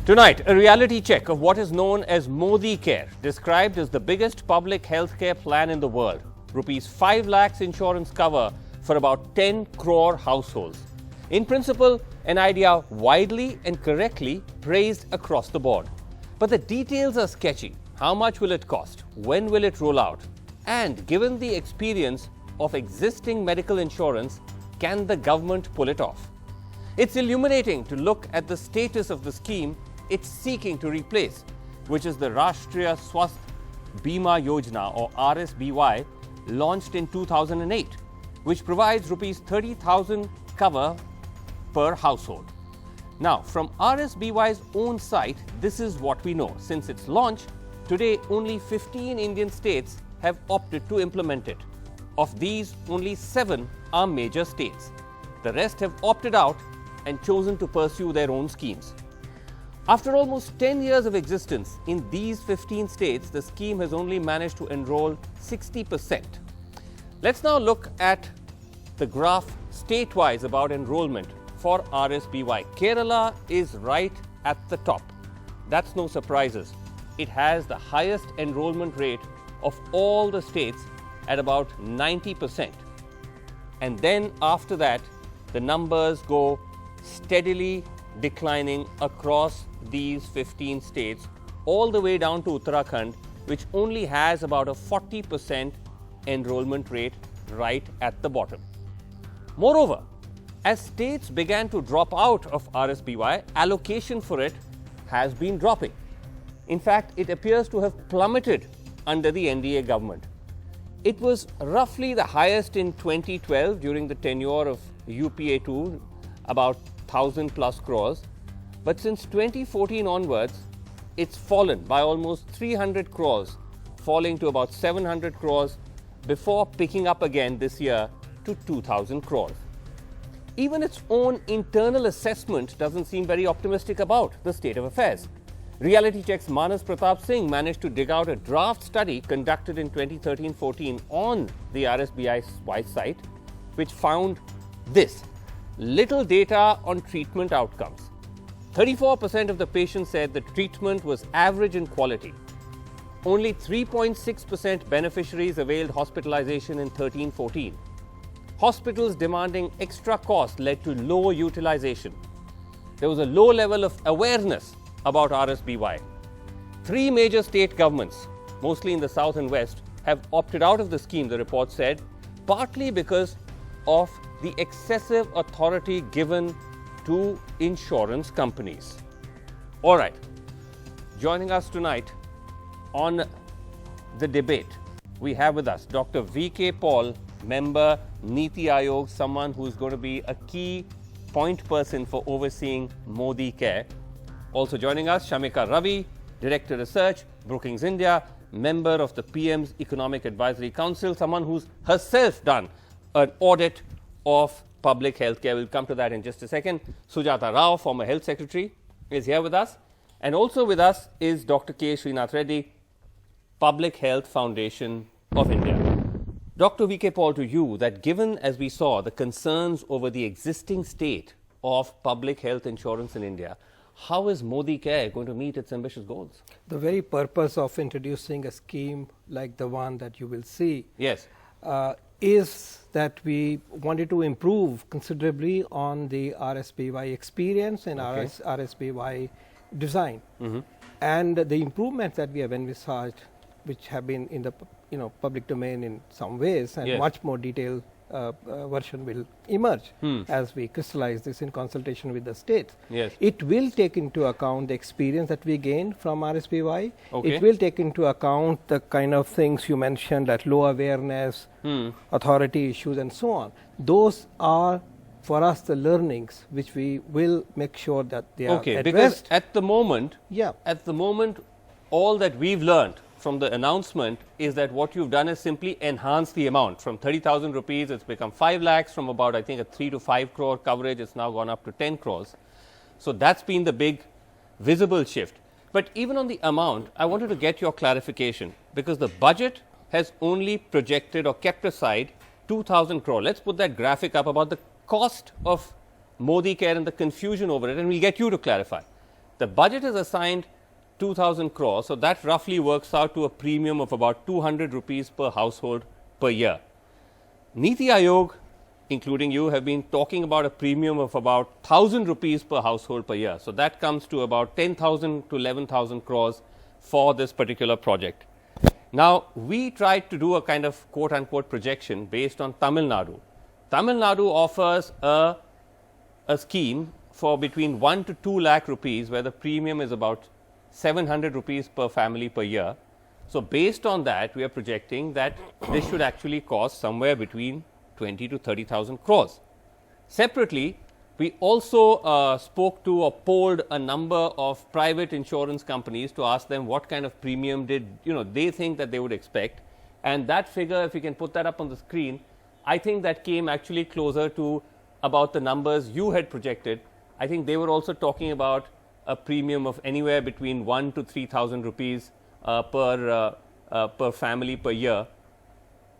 Tonight, a reality check of what is known as Modicare, described as the biggest public healthcare plan in the world. Rupees 5 lakhs insurance cover for about 10 crore households. In principle, an idea widely and correctly praised across the board. But the details are sketchy. How much will it cost? When will it roll out? And given the experience of existing medical insurance, can the government pull it off? It's illuminating to look at the status of the scheme it's seeking to replace, which is the Rashtriya Swasth Bima Yojana or RSBY, launched in 2008, which provides rupees 30,000 cover per household. Now, from RSBY's own site, this is what we know. Since its launch, today only 15 Indian states have opted to implement it. Of these, only 7 are major states. The rest have opted out and chosen to pursue their own schemes. After almost 10 years of existence in these 15 states, the scheme has only managed to enroll 60%. Let's now look at the graph state-wise about enrollment for RSBY. Kerala is right at the top. That's no surprises. It has the highest enrollment rate of all the states at about 90%. And then after that, the numbers go steadily declining across these 15 states, all the way down to Uttarakhand, which only has about a 40% enrollment rate right at the bottom. Moreover, as states began to drop out of RSBY, allocation for it has been dropping. In fact, it appears to have plummeted under the NDA government. It was roughly the highest in 2012 during the tenure of UPA2, about 1,000 plus crores. But since 2014 onwards, it's fallen by almost 300 crores, falling to about 700 crores before picking up again this year to 2,000 crores. Even its own internal assessment doesn't seem very optimistic about the state of affairs. Reality Check's Manas Pratap Singh managed to dig out a draft study conducted in 2013-14 on the RSBI site, which found this: little data on treatment outcomes. 34% of the patients said the treatment was average in quality. Only 3.6% beneficiaries availed hospitalization in 13-14. Hospitals demanding extra cost led to lower utilization. There was a low level of awareness about RSBY. 3 major state governments, mostly in the south and west, have opted out of the scheme, the report said, partly because of the excessive authority given to insurance companies. All right, joining us tonight on the debate, we have with us Dr. V.K. Paul, member Niti Aayog, someone who's going to be a key point person for overseeing Modicare. Also joining us, Shamika Ravi, Director Research, Brookings India, member of the PM's Economic Advisory Council, someone who's herself done an audit of public healthcare. We'll come to that in just a second. Sujata Rao, former Health Secretary, is here with us. And also with us is Dr. K. Srinath Reddy, Public Health Foundation of India. Dr. V.K. Paul, to you, that given, as we saw, the concerns over the existing state of public health insurance in India, how is Modicare going to meet its ambitious goals? The very purpose of introducing a scheme like the one that you will see, yes, is that we wanted to improve considerably on the RSBY experience and RSBY design. And the improvements that we have envisaged, which have been in the public domain in some ways, and much more detailed version will emerge as we crystallize this in consultation with the states. It will take into account the experience that we gained from RSBY. It will take into account the kind of things you mentioned, like low awareness, authority issues, and so on. Those are, for us, the learnings which we will make sure that they are addressed. Because at the moment, all that we've learned from the announcement is that what you've done is simply enhance the amount. From 30,000 rupees, it's become 5 lakhs. From about, I think, a 3 to 5 crore coverage, it's now gone up to 10 crores. So that's been the big visible shift. But even on the amount, I wanted to get your clarification, because the budget has only projected or kept aside 2,000 crore. Let's put that graphic up about the cost of Modicare and the confusion over it, and we'll get you to clarify. The budget is assigned 2,000 crores, so that roughly works out to a premium of about 200 rupees per household per year. Niti Aayog, including you, have been talking about a premium of about 1,000 rupees per household per year. So that comes to about 10,000 to 11,000 crores for this particular project. Now, we tried to do a kind of quote unquote projection based on Tamil Nadu. Tamil Nadu offers a scheme for between 1 to 2 lakh rupees, where the premium is about 700 rupees per family per year. So, based on that, we are projecting that this should actually cost somewhere between 20 to 30,000 crores. Separately, we also spoke to or polled a number of private insurance companies to ask them what kind of premium did they think that they would expect, and that figure, if you can put that up on the screen, I think that came actually closer to about the numbers you had projected. I think they were also talking about a premium of anywhere between 1 to 3,000 rupees per family per year.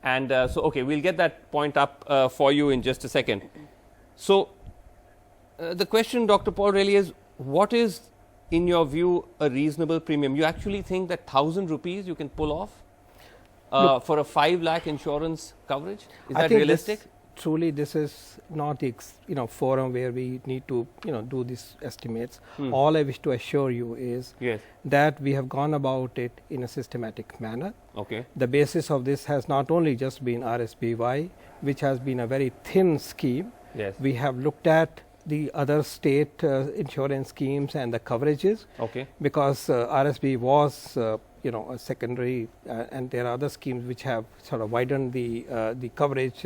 And so, okay, we'll get that point up for you in just a second. So, the question, Dr. Paul, really is, what is, in your view, a reasonable premium? You actually think that 1,000 rupees you can pull off for a 5 lakh insurance coverage? Is that realistic? Truly, this is not the forum where we need to do these estimates. All I wish to assure you is that we have gone about it in a systematic manner. Okay. The basis of this has not only just been RSBY, which has been a very thin scheme. Yes. We have looked at the other state insurance schemes and the coverages. Okay. Because RSB was a secondary, and there are other schemes which have sort of widened the coverage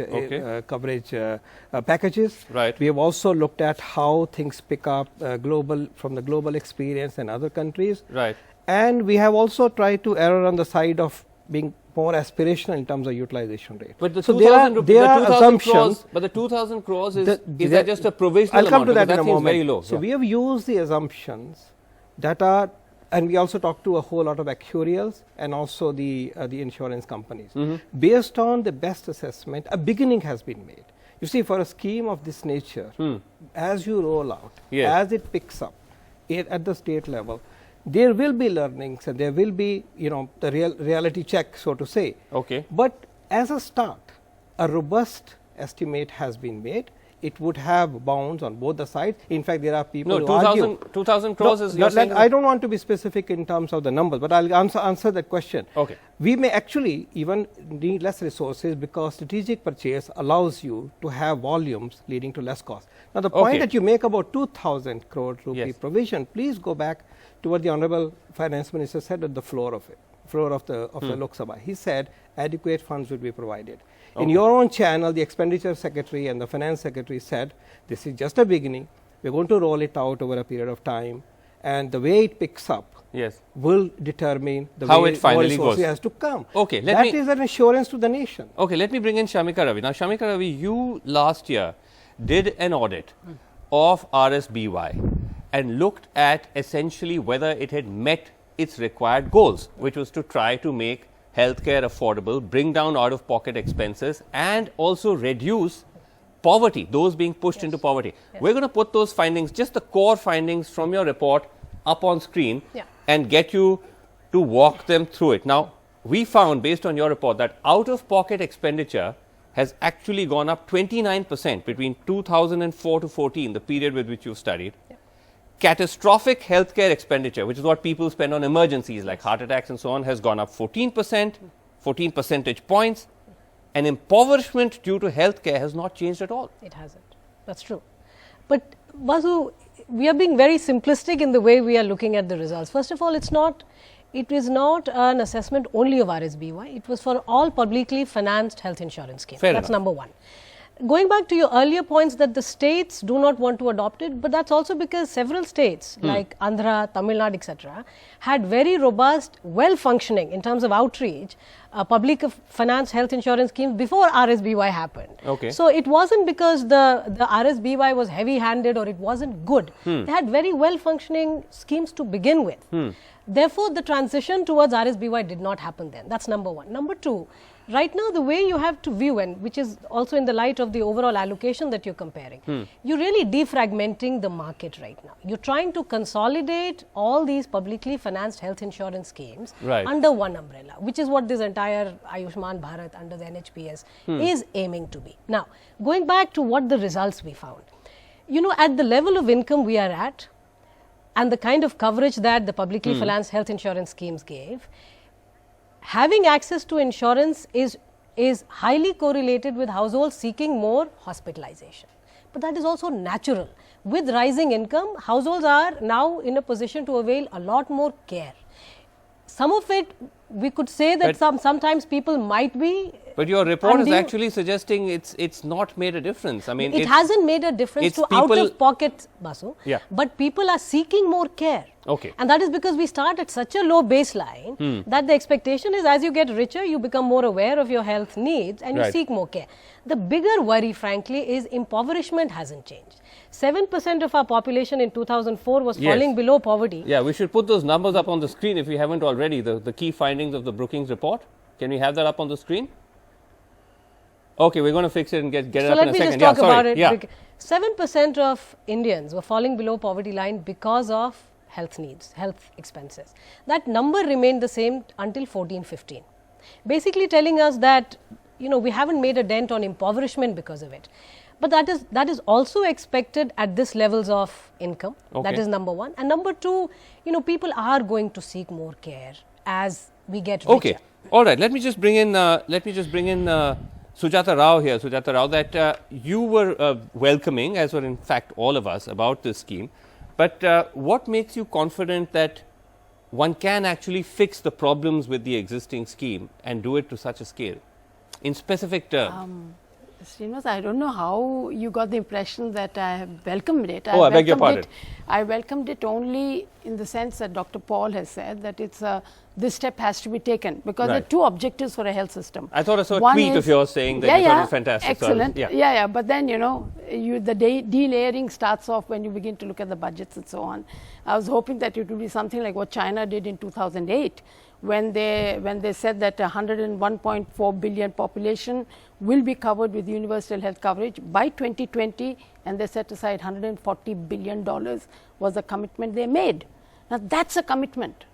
packages. Right. We have also looked at how things pick up from the global experience and other countries. Right. And we have also tried to err on the side of being more aspirational in terms of utilization rate. But the so 2,000 assumptions. Crores, but the 2,000 crores is that just a provisional I'll come amount? To that in a seems moment. Very low. So we have used the assumptions that are, and we also talked to a whole lot of actuarials and also the insurance companies. Based on the best assessment, a beginning has been made. You see, for a scheme of this nature, as you roll out, as it picks up at the state level, there will be learnings and there will be, the reality check, so to say. Okay. But as a start, a robust estimate has been made. It would have bounds on both the sides. In fact, there are people who argue. 2,000 crores is you're saying? I don't want to be specific in terms of the numbers, but I'll answer that question. Okay. We may actually even need less resources because strategic purchase allows you to have volumes leading to less cost. Now, the point that you make about 2,000 crore rupee provision, please go back to what the Honorable Finance Minister said at the floor of the Lok Sabha. He said adequate funds will be provided. In your own channel, the Expenditure Secretary and the Finance Secretary said, this is just a beginning. We're going to roll it out over a period of time. And the way it picks up will determine the how way it finally more goes. Has to come. Okay, that is an assurance to the nation. Okay, let me bring in Shamika Ravi. Now, Shamika Ravi, you last year did an audit of RSBY and looked at essentially whether it had met its required goals, which was to try to make healthcare affordable, bring down out-of-pocket expenses, and also reduce poverty, those being pushed into poverty. We're going to put those findings, just the core findings from your report, up on screen and get you to walk them through it. Now, we found, based on your report, that out-of-pocket expenditure has actually gone up 29% between 2004 to 14, the period with which you've studied. Catastrophic healthcare expenditure, which is what people spend on emergencies like heart attacks and so on, has gone up 14%, 14 percentage points. And impoverishment due to healthcare has not changed at all. It hasn't. That's true. But Vasu, we are being very simplistic in the way we are looking at the results. First of all, it is not an assessment only of RSBY. It was for all publicly financed health insurance schemes. That's number one. Going back to your earlier points that the states do not want to adopt it, but that's also because several states like Andhra, Tamil Nadu, etc., had very robust, well-functioning in terms of outreach, public finance health insurance schemes before RSBY happened. Okay. So it wasn't because the RSBY was heavy-handed or it wasn't good. They had very well-functioning schemes to begin with. Therefore, the transition towards RSBY did not happen then. That's number one. Number two, right now the way you have to view, and which is also in the light of the overall allocation that you're comparing, you're really defragmenting the market right now. You're trying to consolidate all these publicly financed health insurance schemes under one umbrella, which is what this entire Ayushman Bharat under the NHPS is aiming to be. Now, going back to what the results we found, you know, at the level of income we are at and the kind of coverage that the publicly financed health insurance schemes gave, having access to insurance is highly correlated with households seeking more hospitalization. But that is also natural. With rising income, households are now in a position to avail a lot more care. Some of it, we could say that sometimes people might be. But your report is actually suggesting it's not made a difference. I mean, it hasn't made a difference to out of pocket, Basu. Yeah. But people are seeking more care. Okay. And that is because we start at such a low baseline that the expectation is as you get richer, you become more aware of your health needs and you seek more care. The bigger worry, frankly, is impoverishment hasn't changed. 7% of our population in 2004 was falling below poverty. Yeah, we should put those numbers up on the screen if we haven't already, the key findings of the Brookings report. Can we have that up on the screen? Okay, we're going to fix it and get it up in a second. So let me just talk about it. Yeah. 7% of Indians were falling below poverty line because of health needs, health expenses. That number remained the same until 14-15. Basically telling us that, you know, we haven't made a dent on impoverishment because of it. But that is also expected at this levels of income. Okay. That is number one. And number two, you know, people are going to seek more care as we get richer. Okay. All right. Let me just bring in Sujata Rao here. Sujata Rao, that you were welcoming, as were in fact all of us, about this scheme. But what makes you confident that one can actually fix the problems with the existing scheme and do it to such a scale in specific terms? Srinivas, I don't know how you got the impression that I have welcomed it. I beg your pardon. I welcomed it only in the sense that Dr. Paul has said that it's this step has to be taken because there are two objectives for a health system. I thought I saw a tweet of yours saying that you thought it was fantastic. Excellent. So but then, you know, the delayering starts off when you begin to look at the budgets and so on. I was hoping that it would be something like what China did in 2008. When they said that 101.4 billion population will be covered with universal health coverage by 2020, and they set aside $140 billion was the commitment they made. Now that's a commitment.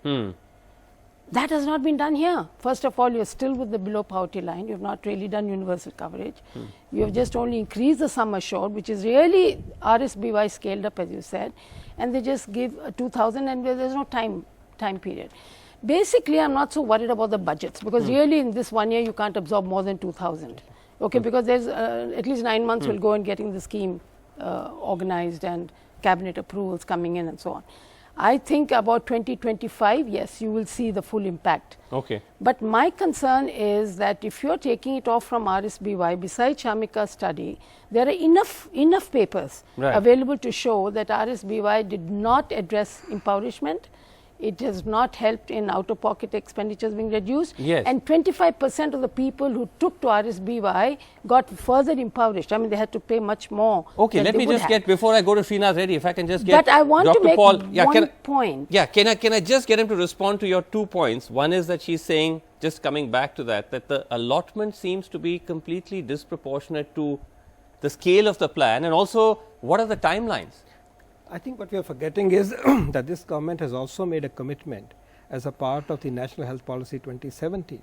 That has not been done here. First of all, you're still with the below poverty line. You've not really done universal coverage. You have just only increased the sum assured, which is really RSBY scaled up, as you said, and they just give 2,000 and there's no time period. Basically, I'm not so worried about the budgets because really in this 1 year you can't absorb more than 2,000. Okay, because there's at least 9 months will go in getting the scheme organized and cabinet approvals coming in and so on. I think about 2025, yes, you will see the full impact. Okay. But my concern is that if you're taking it off from RSBY, besides Shamika's study, there are enough papers available to show that RSBY did not address impoverishment. It has not helped in out-of-pocket expenditures being reduced. Yes. And 25% of the people who took to RSBY got further impoverished. I mean, they had to pay much more. Okay, let me just get, before I go to Srinath Reddy, if I can just get But I want Dr. to make Paul, one point. Yeah, can I just get him to respond to your 2 points? One is that she's saying, just coming back to that the allotment seems to be completely disproportionate to the scale of the plan, and also what are the timelines? I think what we are forgetting is that this government has also made a commitment as a part of the National Health Policy 2017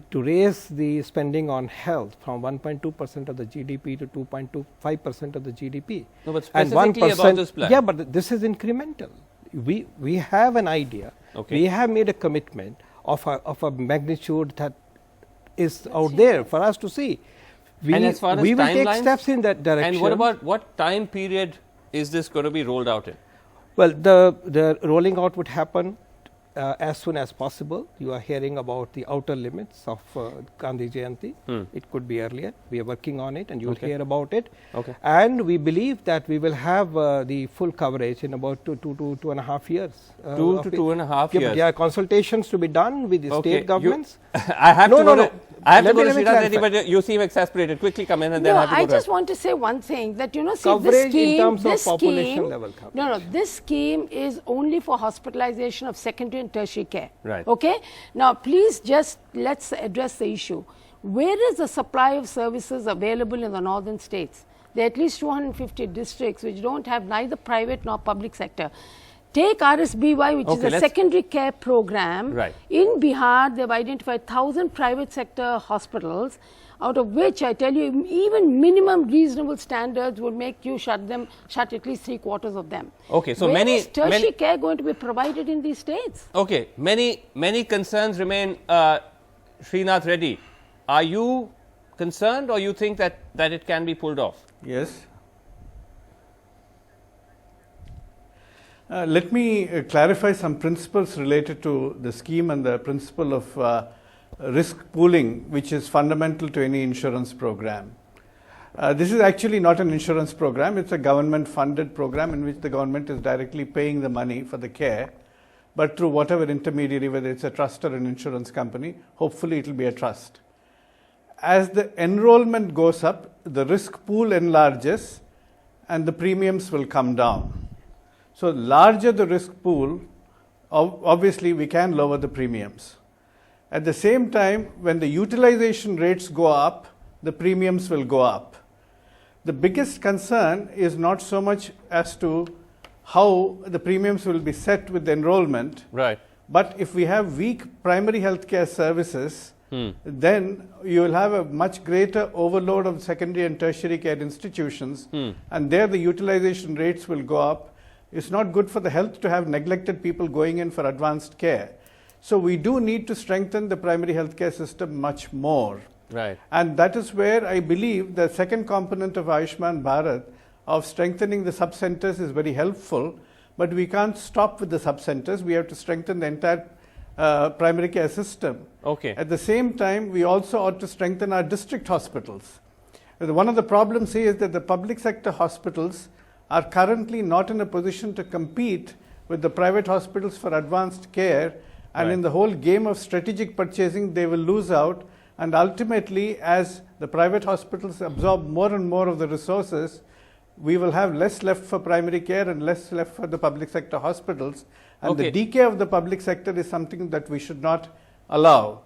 to raise the spending on health from 1.2% of the GDP to 2.25% of the GDP. No, but specifically about this plan. Yeah, but this is incremental. We have an idea. Okay. We have made a commitment of a magnitude that is out there for us to see. And as far as we will take timelines, steps in that direction. And what about what time period is this going to be rolled out in? Well, the rolling out would happen as soon as possible. You are hearing about the outer limits of Gandhi Jayanti. It could be earlier. We are working on it and you will hear about it. Okay. And we believe that we will have the full coverage in about 2 to 2.5 years. 2 to 2.5 years. Yeah, consultations to be done with the state governments. I have to go to Srinath Reddy, but you seem exasperated. Quickly come in and then have to go I just want to say one thing that, you know, see, coverage this scheme, in terms of population level coverage. This scheme is only for hospitalization of secondary and tertiary care. Right. Okay. Now, please just let's address the issue. where is the supply of services available in the northern states? There are at least 250 districts which don't have neither private nor public sector. Take RSBY, which is a secondary care program. Right. In Bihar, they've identified 1,000 private sector hospitals, out of which I tell you, even minimum reasonable standards would make you shut at least 3/4 of them. Okay, so Where is tertiary care going to be provided in these states? Okay, many concerns remain. Srinath Reddy, are you concerned, or you think that it can be pulled off? Yes. Let me clarify some principles related to the scheme and the principle of risk pooling, which is fundamental to any insurance program. This is actually not an insurance program, it's a government funded program in which the government is directly paying the money for the care, but through whatever intermediary, whether it's a trust or an insurance company, hopefully it will be a trust. As the enrollment goes up, the risk pool enlarges and the premiums will come down. So larger the risk pool, obviously we can lower the premiums. At the same time, when the utilization rates go up, the premiums will go up. The biggest concern is not so much as to how the premiums will be set with the enrollment, Right. but if we have weak primary healthcare services, then you will have a much greater overload of secondary and tertiary care institutions, and there the utilization rates will go up. It's not good for the health to have neglected people going in for advanced care. So we do need to strengthen the primary healthcare system much more. Right. And that is where I believe the second component of Ayushman Bharat of strengthening the sub-centers is very helpful, but we can't stop with the sub-centers. We have to strengthen the entire primary care system. Okay. At the same time, we also ought to strengthen our district hospitals. One of the problems here is that the public sector hospitals are currently not in a position to compete with the private hospitals for advanced care, and Right. in the whole game of strategic purchasing, they will lose out, and ultimately, as the private hospitals absorb more and more of the resources, we will have less left for primary care and less left for the public sector hospitals, and Okay. the decay of the public sector is something that we should not allow.